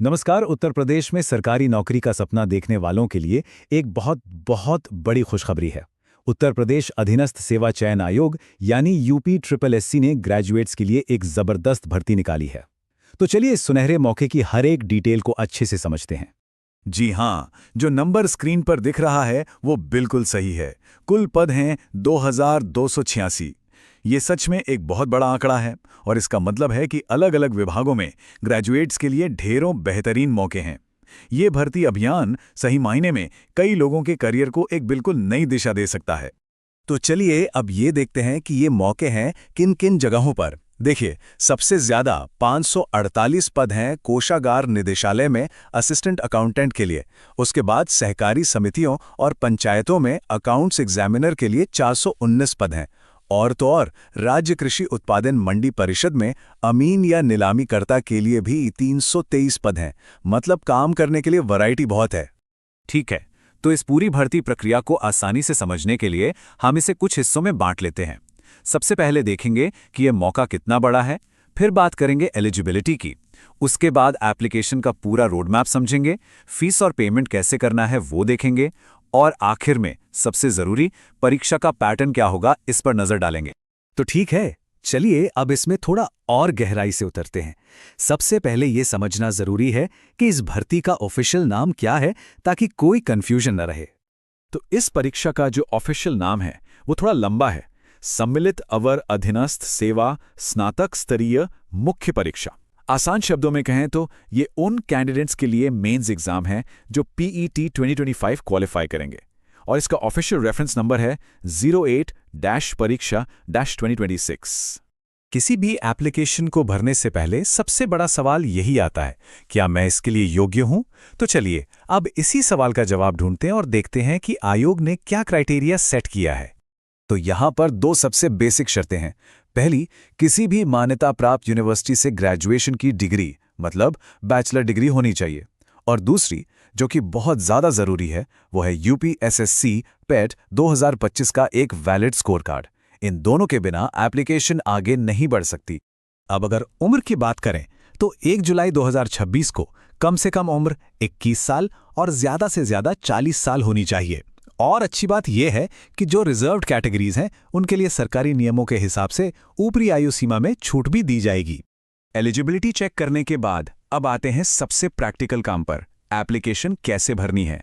नमस्कार। उत्तर प्रदेश में सरकारी नौकरी का सपना देखने वालों के लिए एक बहुत बहुत बड़ी खुशखबरी है। उत्तर प्रदेश अधीनस्थ सेवा चयन आयोग यानी यूपी ट्रिपल एससी ने ग्रेजुएट्स के लिए एक जबरदस्त भर्ती निकाली है। तो चलिए इस सुनहरे मौके की हर एक डिटेल को अच्छे से समझते हैं। जी हाँ, जो नंबर स्क्रीन पर दिख रहा है वो बिल्कुल सही है। कुल पद हैं 2286। ये सच में एक बहुत बड़ा आंकड़ा है और इसका मतलब है कि अलग अलग विभागों में ग्रेजुएट्स के लिए ढेरों बेहतरीन मौके हैं। ये भर्ती अभियान सही मायने में कई लोगों के करियर को एक बिल्कुल नई दिशा दे सकता है। तो चलिए अब ये देखते हैं कि ये मौके हैं किन किन जगहों पर। देखिए, सबसे ज्यादा 548 पद हैं कोषागार निदेशालय में असिस्टेंट अकाउंटेंट के लिए। उसके बाद सहकारी समितियों और पंचायतों में अकाउंट्स एग्जामिनर के लिए 419 पद हैं। और तो और राज्य कृषि उत्पादन मंडी परिषद में अमीन या नीलामीकर्ता के लिए भी 323 पद हैं। मतलब काम करने के लिए वैरायटी बहुत है। ठीक है, तो इस पूरी भर्ती प्रक्रिया को आसानी से समझने के लिए हम इसे कुछ हिस्सों में बांट लेते हैं। सबसे पहले देखेंगे कि यह मौका कितना बड़ा है, फिर बात करेंगे एलिजिबिलिटी की, उसके बाद एप्लीकेशन का पूरा रोड मैप समझेंगे, फीस और पेमेंट कैसे करना है वो देखेंगे, और आखिर में सबसे जरूरी परीक्षा का पैटर्न क्या होगा इस पर नजर डालेंगे। तो ठीक है, चलिए अब इसमें थोड़ा और गहराई से उतरते हैं। सबसे पहले ये समझना जरूरी है कि इस भर्ती का ऑफिशियल नाम क्या है, ताकि कोई कंफ्यूजन न रहे। तो इस परीक्षा का जो ऑफिशियल नाम है वो थोड़ा लंबा है। सम्मिलित अवर अधीनस्थ सेवा स्नातक स्तरीय मुख्य परीक्षा। आसान शब्दों में कहें तो ये उन कैंडिडेट्स के लिए मेंस एग्जाम है जो पीईटी 2025 क्वालिफाई करेंगे, और इसका ऑफिशियल रेफरेंस नंबर है 08-परीक्षा-2026। किसी भी एप्लीकेशन को भरने से पहले सबसे बड़ा सवाल यही आता है, क्या मैं इसके लिए योग्य हूं? तो चलिए अब इसी सवाल का जवाब ढूंढते हैं और देखते हैं कि आयोग ने क्या क्राइटेरिया सेट किया है। तो यहां पर दो सबसे बेसिक शर्तें हैं। पहली, किसी भी मान्यता प्राप्त यूनिवर्सिटी से ग्रेजुएशन की डिग्री मतलब बैचलर डिग्री होनी चाहिए, और दूसरी जो कि बहुत ज़्यादा ज़रूरी है वो है यूपीएसएससी पेट 2025 का एक वैलिड स्कोर कार्ड। इन दोनों के बिना एप्लीकेशन आगे नहीं बढ़ सकती। अब अगर उम्र की बात करें तो 1 जुलाई 2026 को कम से कम उम्र 21 साल और ज़्यादा से ज़्यादा 40 साल होनी चाहिए। और अच्छी बात यह है कि जो रिजर्व्ड कैटेगरीज हैं उनके लिए सरकारी नियमों के हिसाब से ऊपरी आयु सीमा में छूट भी दी जाएगी। एलिजिबिलिटी चेक करने के बाद अब आते हैं सबसे प्रैक्टिकल काम पर, एप्लीकेशन कैसे भरनी है।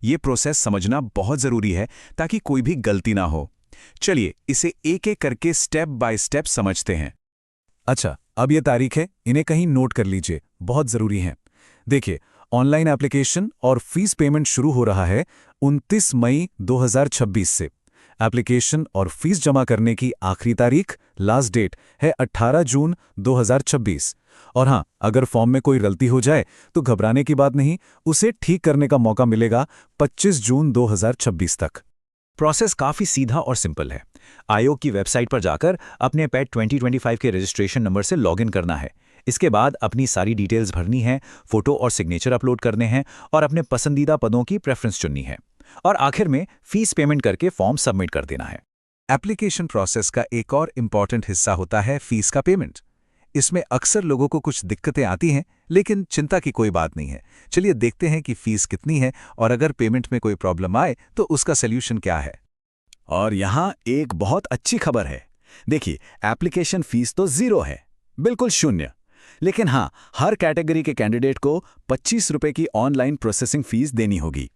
ये प्रोसेस समझना बहुत जरूरी है ताकि कोई भी गलती ना हो। चलिए इसे एक एक करके स्टेप बाय स्टेप समझते हैं। अच्छा, अब ये तारीख है, इन्हें कहीं नोट कर लीजिए, बहुत जरूरी है। देखिए, ऑनलाइन एप्लीकेशन और फीस पेमेंट शुरू हो रहा है 29 मई 2026 से। एप्लीकेशन और फीस जमा करने की आखिरी तारीख, लास्ट डेट, है 18 जून 2026। और हाँ, अगर फॉर्म में कोई गलती हो जाए तो घबराने की बात नहीं, उसे ठीक करने का मौका मिलेगा 25 जून 2026 तक। प्रोसेस काफ़ी सीधा और सिंपल है। आयोग की वेबसाइट पर जाकर अपने पेट 2025 के रजिस्ट्रेशन नंबर से लॉगिन करना है। इसके बाद अपनी सारी डिटेल्स भरनी है, फोटो और सिग्नेचर अपलोड करने हैं और अपने पसंदीदा पदों की प्रेफरेंस चुननी है, और आखिर में फीस पेमेंट करके फॉर्म सबमिट कर देना है। एप्लीकेशन प्रोसेस का एक और इम्पॉर्टेंट हिस्सा होता है फीस का पेमेंट। इसमें अक्सर लोगों को कुछ दिक्कतें आती हैं, लेकिन चिंता की कोई बात नहीं है। चलिए देखते हैं कि फीस कितनी है और अगर पेमेंट में कोई प्रॉब्लम आए तो उसका सल्यूशन क्या है। और यहाँ एक बहुत अच्छी खबर है। देखिए, एप्लीकेशन फीस तो 0 है, बिल्कुल शून्य। लेकिन हाँ, हर कैटेगरी के कैंडिडेट को 25 रुपए की ऑनलाइन प्रोसेसिंग फीस देनी होगी।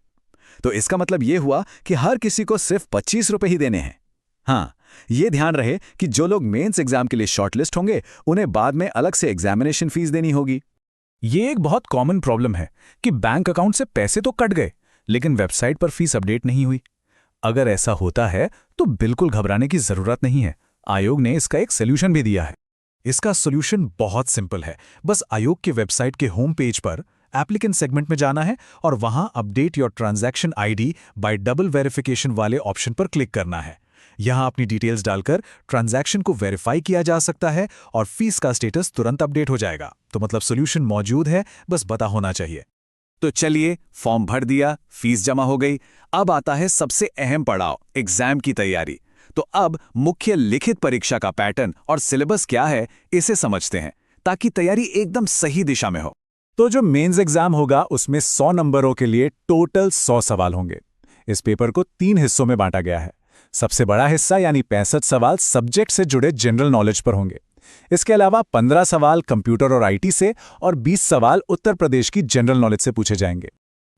तो इसका मतलब ये हुआ कि हर किसी को सिर्फ 25 रुपए ही देने हैं। हाँ, ये ध्यान रहे कि जो लोग मेंस एग्जाम के लिए शॉर्टलिस्ट होंगे उन्हें बाद में अलग से एग्जामिनेशन फीस देनी होगी। ये एक बहुत कॉमन प्रॉब्लम है कि बैंक अकाउंट से पैसे तो कट गए लेकिन वेबसाइट पर फीस अपडेट नहीं हुई। अगर ऐसा होता है तो बिल्कुल घबराने की जरूरत नहीं है। आयोग ने इसका एक सोल्यूशन भी दिया है। इसका सोल्यूशन बहुत सिंपल है। बस आयोग की वेबसाइट के होम पेज पर एप्लीकेंट सेगमेंट में जाना है और वहां update your transaction ID bye double verification वाले ऑप्शन पर क्लिक करना है। यहां अपनी डिटेल्स डालकर ट्रांजैक्शन को वेरीफाई किया जा सकता है और फीस का स्टेटस तुरंत अपडेट हो जाएगा। तो मतलब सोल्यूशन मौजूद है, बस पता होना चाहिए। तो चलिए, फॉर्म भर दिया, फीस जमा हो गई। अब आता है सबसे अहम पड़ाव, एग्जाम की तैयारी। तो अब मुख्य लिखित परीक्षा का पैटर्न और सिलेबस क्या है इसे समझते हैं, ताकि तैयारी एकदम सही दिशा में हो। तो जो मेंस एग्जाम होगा उसमें 100 नंबरों के लिए टोटल 100 सवाल होंगे। इस पेपर को 3 हिस्सों में बांटा गया है। सबसे बड़ा हिस्सा यानी 65 सवाल सब्जेक्ट से जुड़े जनरल नॉलेज पर होंगे। इसके अलावा 15 सवाल कंप्यूटर और आईटी से और 20 सवाल उत्तर प्रदेश की जनरल नॉलेज से पूछे जाएंगे।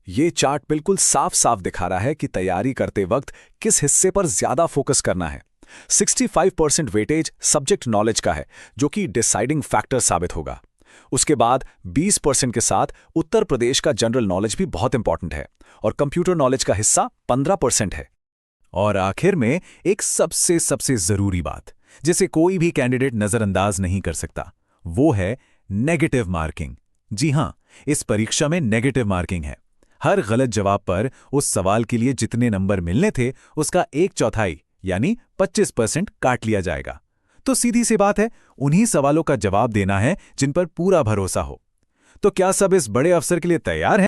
ये चार्ट बिल्कुल साफ साफ दिखा रहा है कि तैयारी करते वक्त किस हिस्से पर ज्यादा फोकस करना है। 65% वेटेज सब्जेक्ट नॉलेज का है, जो कि डिसाइडिंग फैक्टर साबित होगा। उसके बाद 20% के साथ उत्तर प्रदेश का जनरल नॉलेज भी बहुत इंपॉर्टेंट है और कंप्यूटर नॉलेज का हिस्सा 15% है। और आखिर में एक सबसे जरूरी बात, जिसे कोई भी कैंडिडेट नजरअंदाज नहीं कर सकता, वो है नेगेटिव मार्किंग। जी हां, इस परीक्षा में नेगेटिव मार्किंग है। हर गलत जवाब पर उस सवाल के लिए जितने नंबर मिलने थे उसका 1/4 यानी 25% काट लिया जाएगा। तो सीधी सी बात है, उन्हीं सवालों का जवाब देना है जिन पर पूरा भरोसा हो। तो क्या सब इस बड़े अवसर के लिए तैयार हैं?